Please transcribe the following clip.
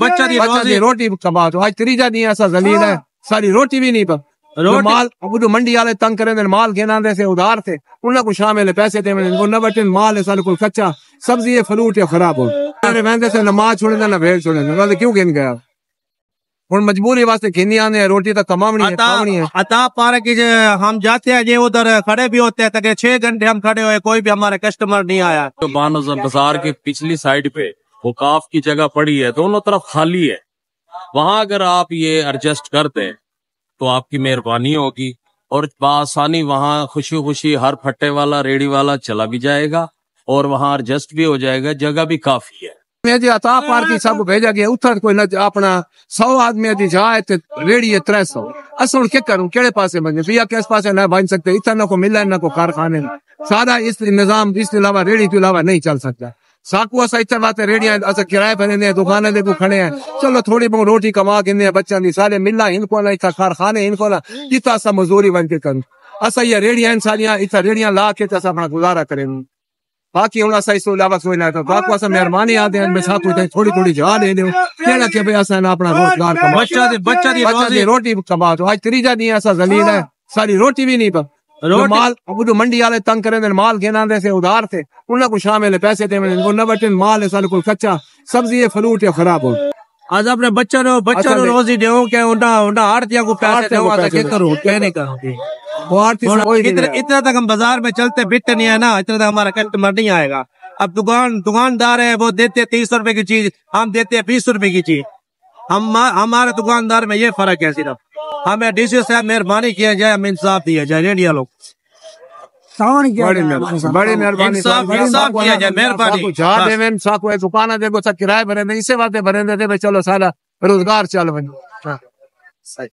बच्चा दी रोटी कमा तो आज त्रीजा दी ऐसा जलील है सारी रोटी भी नहीं पर माल अब मंडी वाले तंग करे माल घेना से उधार थे उन्हें को शामिल पैसे थे न बटन माल है सारे को कच्चा सब्जी है फ्रूट है खराब हो वहदे से नमाज छोड़े ना भेड़ छोड़े क्यों गिन गया और मजबूरी वास्ते खिनी आने रोटी तो कमावनी है। अता पार की हम जाते हैं ये उधर खड़े भी होते हैं तक 6 घंटे हम खड़े हुए कोई भी हमारे कस्टमर नहीं आया। तो बाजार के पिछली साइड पे वकाफ की जगह पड़ी है दोनों तरफ खाली है वहां अगर आप ये एडजस्ट कर दें तो आपकी मेहरबानी होगी और बआसानी वहां खुशी खुशी हर फट्टे वाला रेडी वाला चला भी जाएगा और वहां एडजस्ट भी हो जाएगा जगह भी काफी है। अता पार की सब भेजा गया उतर कोई अपना 100 आदमी जाए तो रेडी है 300 असुन क्या करूं केड़े पासे बने भैया किस पासे ना बन सकते इतना को मिला ना को कारखाने सारा इस निजाम इसके अलावा रेडी के अलावा नहीं चल सकता साकू असा इतना बात रेडियां असा किराए पर ने दुकान दे को खड़े हैं चलो थोड़ी बहुत रोटी कमा के बच्चा दी सारे मिला इनको ना इतना कारखाने इनको ना इतना सा मजदूरी बन के करूं असा ये रेडियां सारियां इतना रेडियां ला के असा अपना गुजारा करें बाकी हम असा इसके अलावा कोई ना तो बाकी असा मेहरबानी आते हैं साकू थोड़ी थोड़ी जा दे दो केड़ा के भाई असा अपना रोजगार कमा बच्चा दी रोटी कमा तो आज त्रीजा दी ऐसा जलील है सारी रोटी भी नहीं पर माल अब मंडी वाले तंग करे माल घेना से उधार थे उन्हें को शामिल पैसे थे न बटन माल है सारे को कच्चा सब्जी है फ्रूट है खराब हो आज अपने बच्चा रोजी दे क्या आड़तिया को पैसे क्या करूं क्या नहीं करूं इतना तक हम बाजार में चलते बिकते नहीं है ना इतना तक हमारा कस्टमर नहीं आएगा। अब दुकानदार है वो देते 30 रुपए की चीज हम देते हैं 20 रुपए की चीज हमारे दुकानदार में ये फर्क है सिर्फ हमें डीसी साहब मेहरबानी किया जाए हमें इंसाफ दिया जाए रेडिया लोग बड़ी मेहरबानी किया जाए मेहरबानी दुकान देखो किराए भरे इसे बातें भरे चलो सारा रोजगार चल बने।